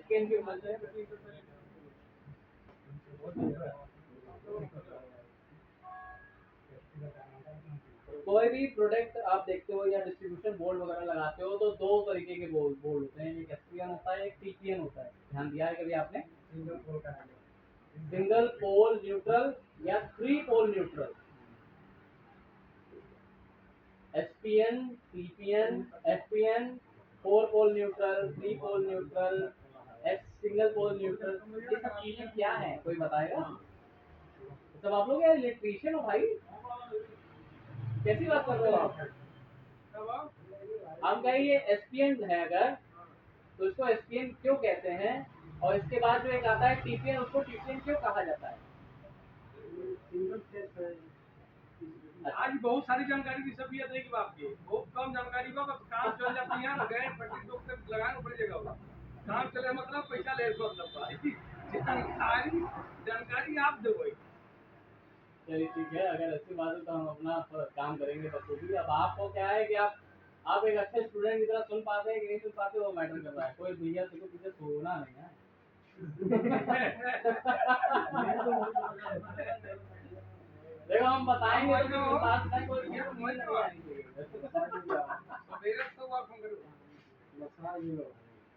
एसकेएन की मदद से कोई भी प्रोडक्ट आप देखते हो या डिस्ट्रीब्यूशन बोर्ड वगैरह लगाते हो तो दो तरीके के बोर्ड होते हैं, एक एसपीएन होता है, एक टीपीएन होता है। ध्यान दिया है कभी आपने? सिंगल पोल न्यूट्रल या three pole neutral. SPN, TPN, FPN, four pole neutral, three pole neutral, S single pole neutral, ये सब चीजें क्या है कोई बताएगा? सब आप लोग यार इलेक्ट्रीशियन हो भाई, कैसी बात कर रहे हो आप? हम कहें ये एसपीएन है अगर, तो इसको एसपीएन क्यों कहते हैं, और इसके बाद जो एक आता है टीपीएन, उसको टीपीएन क्यों कहा जाता है? आज बहुत सारी जानकारी की सभ्यता है कि आपकी बहुत कम जानकारी बा, बस काम चल जाती है ना, गए पट्टी तो लगाना पड़ेगा, काम चले मतलब पैसा ले मतलब जानकारी आप दो। चलिए ठीक है, अगर ऐसी बात है तो हम अपना काम करेंगे बच्चों की। अब आपको क्या है कि आप एक अच्छे स्टूडेंट की तरह सुन पाते हैं कि नहीं सुन पाते, वो मैटर कर रहा है। कोई भैया देखो पीछे सोना नहीं है। देखो हम बताएंगे तो फिर साथ में कोई नहीं आएंगे।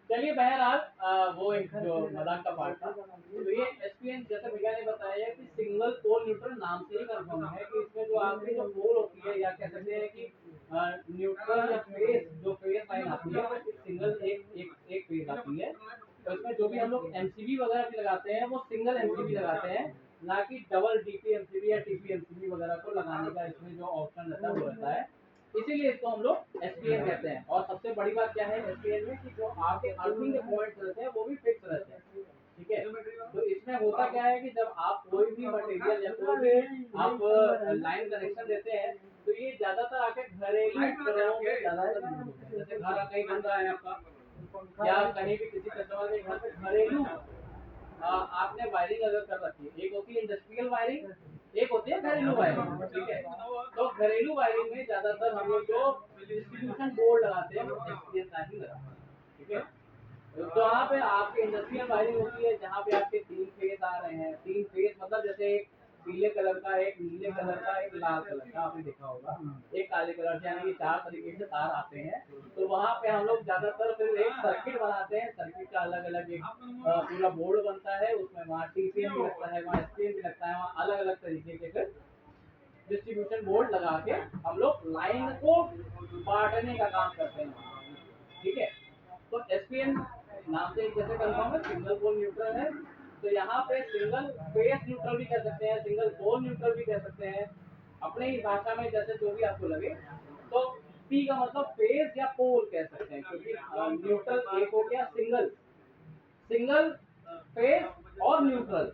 चलिए बहरहाल वो एक जो मजाक का पार्ट था। तो ये एसपीएन जैसे भैया ने बताया कि सिंगल पोल न्यूट्रल नाम से ही कंफर्म है कि इसमें जो आपकी जो पोल होती है, या कह सकते हैं कि न्यूट्रल या फेस, जो फेस लाइन आती है वो सिंगल एक फेस आती है। तो इसमें जो भी हम लोग एमसीबी वगैरह भी लगाते हैं वो सिंगल एमसीबी लगाते हैं, ना कि डबल डीपी एमसीबी या टीपी एमसीबी वगैरह को लगाने का इसमें जो ऑप्शन रहता है वो रहता है। इसीलिए इसको हम लोग एसपीएन कहते हैं। और सबसे बड़ी बात क्या है एसपीएन में कि जो आपके अर्थिंग के पॉइंट्स रहते हैं वो भी फिक्स रहते हैं। ठीक है, तो इसमें होता क्या है कि जब आप कोई भी मटेरियल या कोई भी आप लाइन कनेक्शन देते हैं तो ये ज्यादातर आपके घरेलू उपकरणों में ज्यादातर यूज होते हैं। जैसे घर कहीं बन रहा है आपका, या कहीं भी किसी कस्टमर के घर पे घरेलू आपने वायरिंग अगर कर रखी है, एक होती है इंडस्ट्रियल वायरिंग, एक होती है घरेलू वायरिंग। ठीक है, तो घरेलू वायरिंग में ज्यादातर हम लोग जो डिस्ट्रीब्यूशन बोर्ड लगाते हैं वो एसपीएन का ही लगाते हैं। ठीक है, तो जहाँ पे आपके इंडस्ट्रियल वायरिंग होती है, जहाँ पे आपके तीन फेज आ रहे हैं, तीन फेज मतलब जैसे एक पीले कलर का, एक नीले कलर का, एक लाल कलर का, आपने देखा होगा, एक काले कलर से, यानी कि चार तरीके से तार आते हैं। तो वहाँ पे हम लोग ज्यादातर फिर एक सर्किट बनाते हैं, सर्किट का अलग अलग एक पूरा बोर्ड बनता है, उसमें वहाँ टीपीएन भी लगता है, वहाँ एसपीएन भी लगता है, वहाँ अलग अलग तरीके के फिर डिस्ट्रीब्यूशन बोर्ड लगा के हम लोग लाइन को बांटने का काम करते हैं। ठीक है, तो एसपीएन नाम से जैसे कंफर्म है, सिंगल पोल न्यूट्रल है। तो यहाँ पे सिंगल फेस न्यूट्रल भी कह सकते हैं, सिंगल पोल न्यूट्रल भी कह सकते हैं, अपने ही भाषा में जैसे जो भी आपको लगे। तो पी का मतलब फेस या पोल कह सकते हैं, क्योंकि न्यूट्रल एक हो गया सिंगल, सिंगल फेस और न्यूट्रल।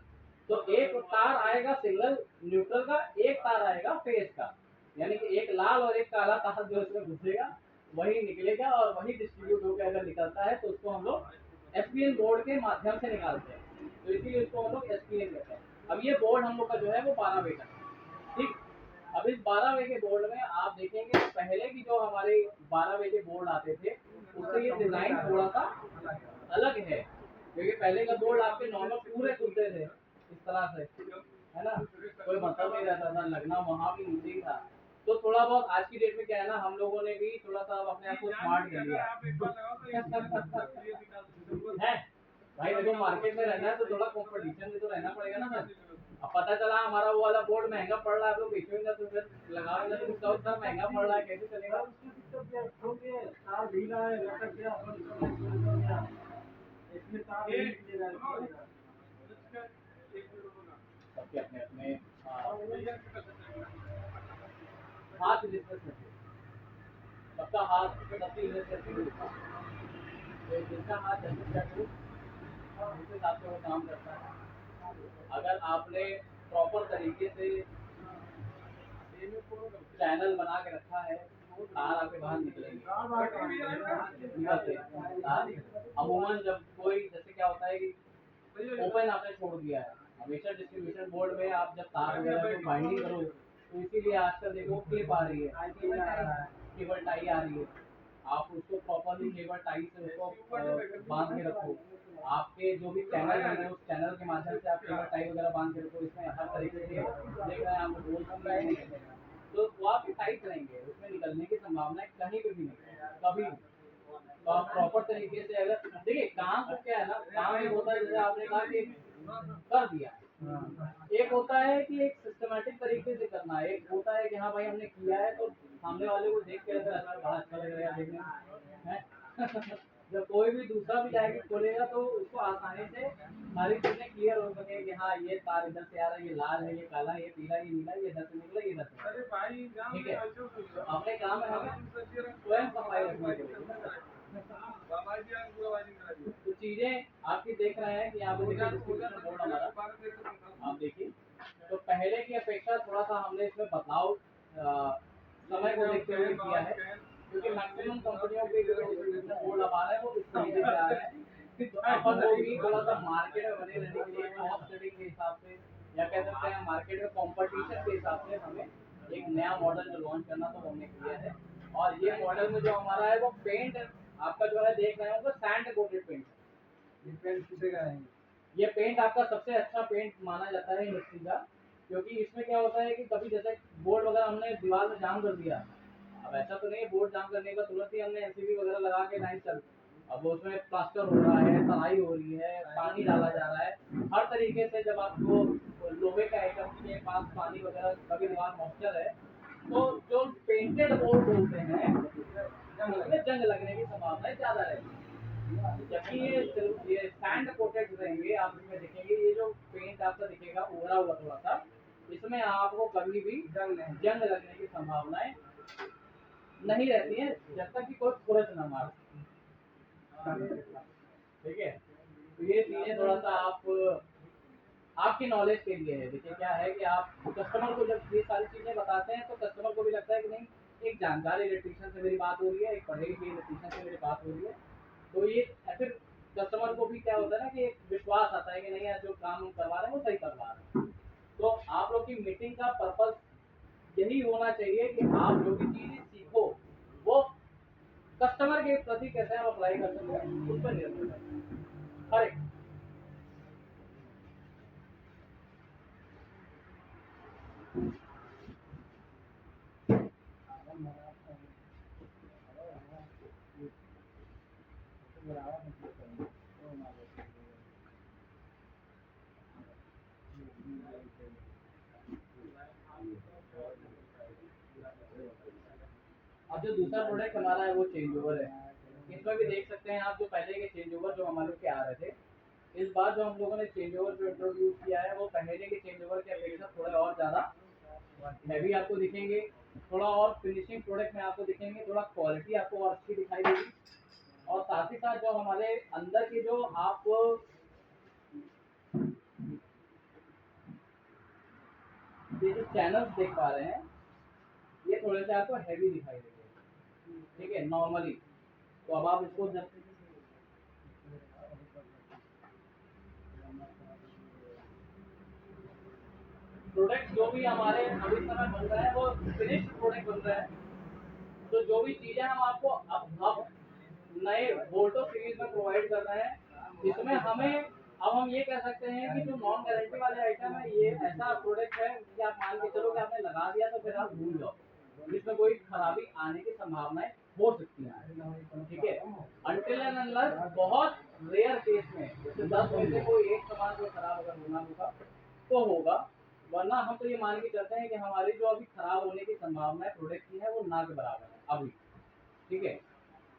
तो एक तार आएगा सिंगल न्यूट्रल का, एक तार आएगा फेस का, यानी कि एक लाल और एक काला तार जो इसमें घुसेगा वही निकलेगा, और वही डिस्ट्रीब्यूट होकर अगर निकलता है तो उसको हम लोग एसपीएन बोर्ड के माध्यम से निकालते हैं। तो इसीलिए इसको हम लोग एसपीएन कहते हैं। अब ये बोर्ड हम लोग का जो है वो 12 वे का है। ठीक, अब इस 12 वे के बोर्ड में आप देखेंगे पहले की जो हमारे 12 वे के बोर्ड आते थे उससे ये डिजाइन थोड़ा सा अलग है, क्योंकि पहले का बोर्ड आपके नॉर्मल पूरे खुलते थे इस तरह से, है ना, कोई मतलब नहीं रहता था, लगना वहां भी नीचे ही था। तो थोड़ा बहुत आज की डेट में क्या है ना, हम लोगों ने भी थोड़ा सा अपने आप को स्मार्ट कर लिया है। भाई देखो मार्केट में रहना है तो थोड़ा कंपटीशन में तो रहना पड़ेगा ना सर। अब पता चला हमारा वो वाला बोर्ड महंगा पड़ रहा है, आप लोग बेचेंगे तो फिर लगाओगे तो उसका उतना महंगा पड़ रहा है, कैसे चलेगा? तार ढीला है, लटक गया, इसमें तार नहीं निकलेगा। सबके अपने अपने हाथ बिजनेस में थे, सबका हाथ सबकी बिजनेस में होता है। तो जिसका हाथ जैसे चक्र उस हिसाब से वो काम करता है। अगर आपने प्रॉपर तरीके से चैनल बना के रखा है तो तार आपके बाहर निकलेंगे, निकलते हैं तार। अमूमन जब कोई जैसे क्या होता है कि ओपन आपने छोड़ दिया है, हमेशा डिस्ट्रीब्यूशन बोर्ड में आप जब तार वगैरह को बाइंडिंग करो तो इसीलिए आजकल देखो क्लिप आ रही है, केबल टाई आ रही है। आप उसको प्रॉपरली केबल टाई से उसको बांध के रखो। आपके जो भी चैनल बन रहे हैं उस चैनल के माध्यम से आप केबल टाई वगैरह बांध के रखो। इसमें हर तरीके के देख रहे हैं आप रोल बन रहा है नहीं चलेगा, तो वो आपके टाइट रहेंगे, उसमें निकलने की संभावना कहीं पे भी नहीं है, कभी भी। तो आप प्रॉपर तरीके से अगर देखिए काम को क्या है ना, काम एक होता है जैसे आपने कहा कि कर दिया, एक होता है कि एक सिस्टमेटिक तरीके से करना है, एक होता है कि हाँ भाई हमने किया है तो सामने वाले को देख के अगर अच्छा बड़ा अच्छा लग रहा है देखने में है। जब कोई भी दूसरा भी जाएगा खोलेगा तो उसको आसानी से सारी चीजें क्लियर हो सके कि हाँ ये तार इधर से आ रहा है, ये लाल है, ये काला है, ये पीला, ये नीला, ये इधर से निकला, ये इधर से। अरे भाई गाँव ठीक में है, ऐसे होता तो है। अपने काम में हमें स्वयं सफाई रखनी पड़ेगी। बाबा जी आए पूरा वायरिंग करा दिया। तो चीजें आपकी देख रहे हैं कि यहाँ पे देखिए डिस्ट्रीब्यूशन बोर्ड हमारा आप देखिए, तो पहले की अपेक्षा थोड़ा सा हमने इसमें बदलाव समय को देखते हुए किया है, क्योंकि मैक्सिमम कंपनियों के जो डिस्ट्रीब्यूशन बोर्ड अब आ रहे हैं वो इस तरीके से आ रहे हैं। तो अपन को भी थोड़ा सा मार्केट में बने रहने के लिए कॉस्ट सेटिंग के हिसाब से या कह सकते हैं मार्केट में कंपटीशन के हिसाब से हमें एक नया मॉडल जो लॉन्च करना था वो हमने किया है। और ये मॉडल में जो हमारा है वो पेंट आपका जो है देख रहे होंगे सैंड कोटेड पेंट। ये पेंट किसे का है? ये पेंट आपका सबसे अच्छा पेंट माना जाता है इंडस्ट्री का, क्योंकि इसमें क्या होता है कि कभी जैसे बोर्ड वगैरह हमने दीवार में जाम कर दिया, अब ऐसा तो नहीं है बोर्ड जाम करने का तुरंत ही हमने एनसीबी वगैरह लगा के लाइन चल, अब उसमें प्लास्टर हो रहा है, तराई हो रही है, पानी डाला जा रहा है, हर तरीके से जब आपको लोहे का आइटम के पास पानी वगैरह कभी दीवार मॉइस्चर है तो जो पेंटेड बोर्ड होते हैं उसमें जंग लगने की संभावना ज़्यादा रहती है। जबकि ये सैंड कोटेड रहेंगे आप इसमें देखेंगे ये जो पेंट आपका दिखेगा उभरा हुआ थोड़ा सा, इसमें आपको कभी भी जंग लगने की संभावनाएं नहीं रहती है जब तक कि कोई खुरच ना मार। ठीक है, तो ये चीजें थोड़ा सा आप आपकी नॉलेज के लिए है। देखिए क्या है कि आप कस्टमर को जब ये सारी चीजें बताते हैं तो कस्टमर को भी लगता है कि नहीं एक जानकार इलेक्ट्रीशियन से मेरी बात हो रही है, एक पढ़े लिखे इलेक्ट्रीशियन से मेरी बात हो रही है, तो ये फिर कस्टमर को भी क्या होता है ना कि एक विश्वास आता है कि नहीं यार जो काम हम करवा रहे हैं वो सही करवा रहे हैं। तो आप लोग की मीटिंग का पर्पस यही होना चाहिए कि आप जो भी चीजें सीखो वो कस्टमर के प्रति कैसे आप अप्लाई कर सकते हैं उस पर निर्भर करता है हर एक। अब जो दूसरा प्रोडक्ट हमारा है वो चेंज ओवर है, इसमें भी देख सकते हैं आप जो पहले के चेंज ओवर जो हमारे के आ रहे थे, इस बार जो हम लोगों ने चेंज ओवर जो इंट्रोड्यूस किया है वो पहले के चेंज ओवर की अपेक्षा थोड़ा और ज़्यादा हैवी आपको दिखेंगे, थोड़ा और फिनिशिंग प्रोडक्ट में आपको दिखेंगे, थोड़ा क्वालिटी आपको और अच्छी दिखाई देगी। और साथ ही साथ जो हमारे अंदर के जो आप ये जो चैनल्स देख पा रहे हैं ये थोड़े से आपको हैवी दिखाई देंगे, ठीक है नॉर्मली। तो अब आप इसको जब प्रोडक्ट जो भी हमारे अभी समय बन रहा है वो फिनिश्ड प्रोडक्ट बन रहा है, तो जो भी चीजें हम आपको अब नए वोल्टो सीरीज में प्रोवाइड कर रहे हैं इसमें हमें अब हम ये कह सकते हैं कि जो नॉन गारंटी वाले आइटम है ये ऐसा प्रोडक्ट है कि आप मान के चलो कि आपने लगा दिया तो फिर आप भूल जाओ, इसमें कोई खराबी आने की संभावनाएं हो सकती हैं। ठीक है, अनटिल एंड अनलेस बहुत रेयर केस में जैसे 10 में से कोई एक सामान कोई खराब अगर होना होगा तो होगा, वरना हम तो ये मान के चलते हैं कि हमारी जो अभी खराब होने की संभावना है प्रोडक्ट की है वो ना के बराबर है अभी। ठीक है,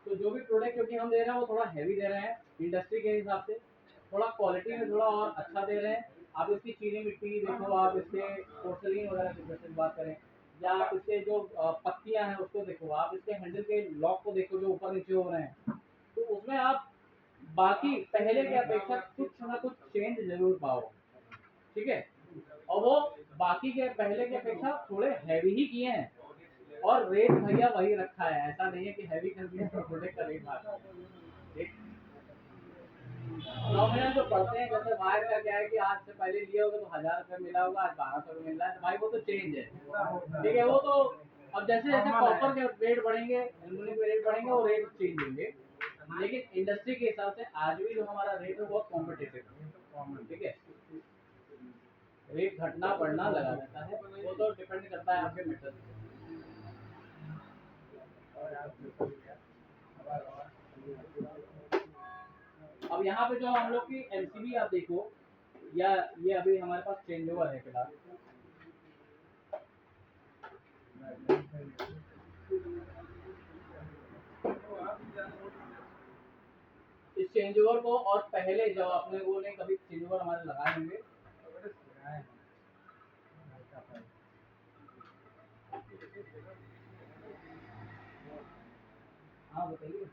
तो जो भी प्रोडक्ट क्योंकि हम दे रहे हैं वो थोड़ा हैवी दे रहे हैं इंडस्ट्री के हिसाब से, थोड़ा क्वालिटी में थोड़ा और अच्छा दे रहे हैं। आप इसकी चीनी मिट्टी देखो, आप इसके पोर्सलिन वगैरह की जैसे बात करें, या आप इसके जो पत्तियां हैं उसको देखो, आप इसके हैंडल के लॉक को देखो जो ऊपर नीचे हो रहे हैं, तो उसमें आप बाकी पहले की अपेक्षा कुछ ना कुछ चेंज जरूर पाओ। ठीक है, और वो बाकी के पहले की अपेक्षा थोड़े हैवी ही किए हैं और रेट भैया वही रखा है, ऐसा नहीं है कि हैवी कर दिया तो प्रोडक्ट का रेट बढ़ा। एक नॉमिनल जो पढ़ते हैं जैसे वायर का क्या है कि आज से पहले लिए होगा तो 1000 रुपये मिला होगा, आज 1200 मिल रहा है, तो भाई वो तो चेंज है। ठीक है, वो तो अब जैसे जैसे Normal है। कॉपर के रेट बढ़ेंगे, एल्युमिनियम के रेट बढ़ेंगे, वो रेट चेंज होंगे, लेकिन इंडस्ट्री के हिसाब से आज भी जो हमारा रेट है बहुत कॉम्पिटेटिव है। ठीक है, रेट घटना बढ़ना लगा रहता है, वो तो डिपेंड करता है आपके मेटल पे। अब यहाँ पे जो हम लोग की एमसीबी आप देखो, या ये अभी हमारे पास चेंज ओवर है फिलहाल। इस चेंज ओवर को और पहले जब आपने वो ने कभी चेंज ओवर हमारे लगाए होंगे, हाँ बताइए।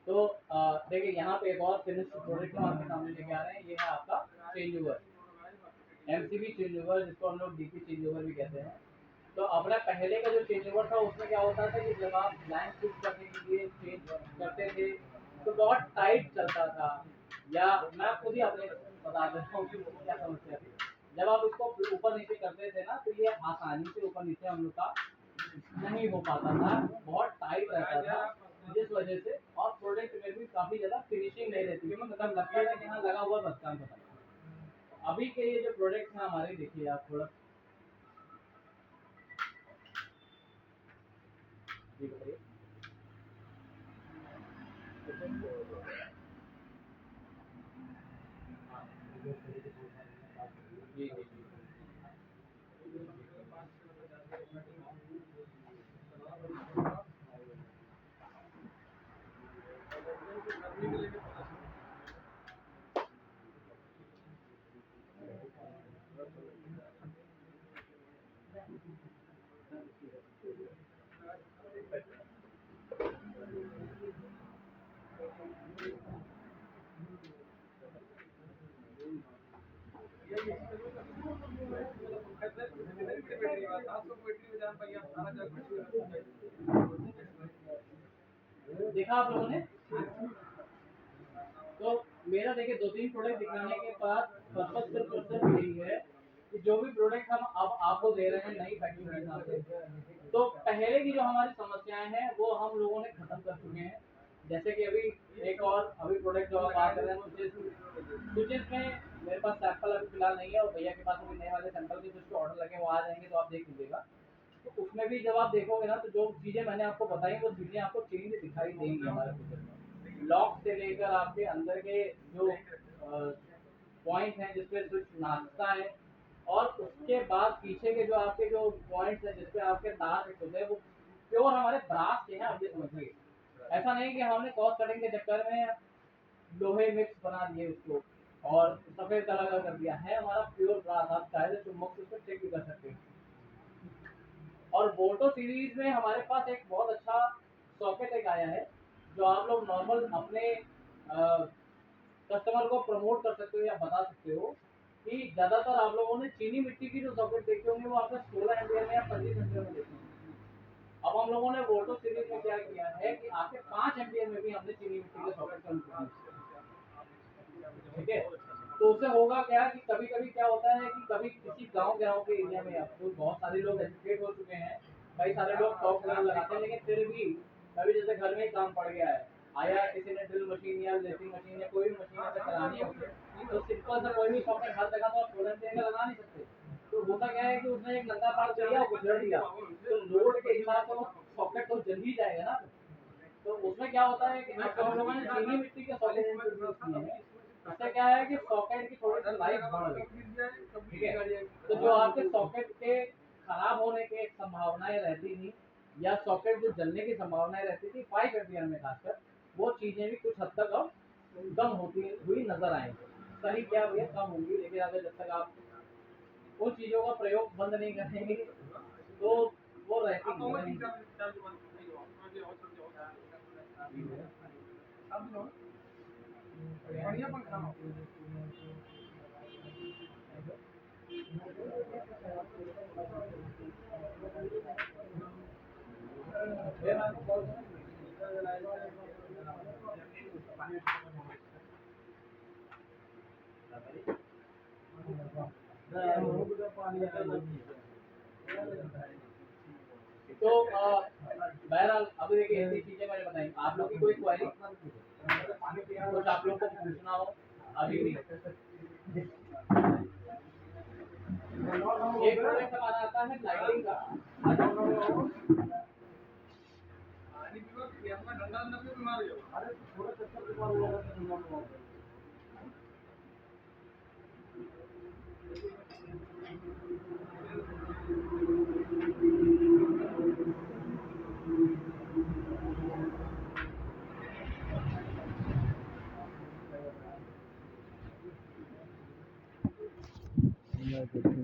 तो देखिए यहाँ पे एक और फिनिश प्रोडक्ट हम आपके सामने लेके आ रहे हैं, ये है आपका change over, MCB change over, जिसको हम लोग डीपी चेंज ओवर भी कहते हैं। तो अपना पहले का जो चेंज ओवर था उसमें क्या होता था कि जब आप ब्लैंक स्विच करने के लिए चेंज करते थे तो बहुत टाइट चलता था, या मैं खुद ही अपने बता देता हूँ कि मुझे क्या समस्या थी। जब आप उसको ऊपर नीचे करते थे ना, तो ये आसानी से ऊपर नीचे हम लोग का नहीं हो पाता था, बहुत टाइट रहता था, जिस वजह से और प्रोडक्ट में भी काफी ज्यादा फिनिशिंग नहीं रहती थी, मतलब लगता था कि हाँ लगा हुआ बस काम खत्म। अभी के ये जो प्रोडक्ट हैं हमारे, देखिए आप थोड़ा जी बताइए। जी जी जी। देखा आप लोगों ने, तो मेरा देखिए दो तीन प्रोडक्ट दिखाने के बाद पर्पज सिर्फ यही है कि जो भी प्रोडक्ट हम अब आपको दे रहे हैं नई पैकिंग के हिसाब से, तो पहले की जो हमारी समस्याएं हैं वो हम लोगों ने खत्म कर चुके हैं। जैसे कि अभी एक और अभी प्रोडक्ट जो आप बात कर रहे हैं स्विचेस, स्विचेस में मेरे पास सैंपल अभी फिलहाल नहीं है, और भैया के पास अभी नए वाले सैंपल के कुछ ऑर्डर लगे वो आ जाएंगे तो आप देख लीजिएगा। तो उसमें भी जब आप देखोगे ना, तो जो चीजें मैंने आपको बताई वो चीजें आपको चेंज दिखाई देंगी हमारे स्विचेस में, लॉक से लेकर आपके अंदर के जो पॉइंट हैं जिसपे स्विच नाचता है, और उसके बाद पीछे के जो आपके जो पॉइंट्स हैं जिसपे आपके तार फिट होते हैं वो प्योर हमारे ब्रास के हैं, आप ये समझिए। ऐसा नहीं कि हमने कॉस्ट कटिंग के चक्कर में लोहे मिक्स बना दिए उसको और सफेद कलर का कर दिया है, हमारा प्योर ब्रास, आप चाहे तो चुम्बक से उसको चेक भी कर सकते हैं। और बोल्टो सीरीज में हमारे पास एक बहुत अच्छा सॉकेट एक आया है, जो आप लोग नॉर्मल अपने कस्टमर को प्रमोट कर सकते हो या बता सकते हो कि ज्यादातर आप लोगों ने चीनी मिट्टी की जो सॉकेट देखे होंगे वो आपने 16 एम्पियर में या 25 एम्पियर में देखे होंगे। अब हम लोगों ने वोल्टो सीरीज में क्या किया है कि आपके 5 एम्पियर में भी हमने चीनी मिट्टी के सॉकेट का इंट्रोड्यूस किया। ठीक है, तो उससे होगा क्या कि कभी कभी क्या होता है कि कभी किसी गांव के एरिया में आपको बहुत सारे लोग एजुकेट हो चुके हैं, कई सारे लोग टॉप वगैरह लगाते हैं, लेकिन फिर भी कभी जैसे घर में ही काम पड़ गया है, आया किसी ने ड्रिल मशीन या लेसिंग मशीन या कोई भी मशीन ऐसे चलानी है उसे, तो सिंपल सा कोई भी सॉकेट हर जगह तो आप 16 एम्पियर का लगा नहीं सकते। तो होता क्या है कि उसने एक नंगा पार दिया और गुजर दिया, तो लोड के हिसाब से वो सॉकेट तो जल ही जाएगा ना। तो उसमें क्या होता है कि अब हम लोगों ने चीनी मिट्टी के सॉकेट इंट्रोड्यूस किए हैं, इससे क्या है कि सॉकेट की थोड़ी सी लाइफ बढ़ गई। ठीक है, तो जो आपके सॉकेट के खराब होने की एक संभावनाएं रहती थी, या सॉकेट जो जलने की संभावनाएं रहती थी 5 एम्पियर में खासकर, वो चीजें भी कुछ हद तक अब कम होती हुई नजर आएंगी। सही क्या भैया, कम होंगी, लेकिन अगर जब तक आप उन चीजों का प्रयोग बंद नहीं करेंगे तो वो रहती रहेंगी। बढ़िया पंखा तो बहरहाल अभी देखिए ऐसी चीजें मैंने बताई, आप लोग की कोई क्वेरी, कुछ आप लोग को पूछना हो अभी भी। एक प्रोजेक्ट हमारा आता है लाइटिंग का। पानी पीवा कि अपना ठंडा अंदर क्यों बीमार हो जाओ। अरे थोड़ा चक्कर बीमार हुआ। देखिए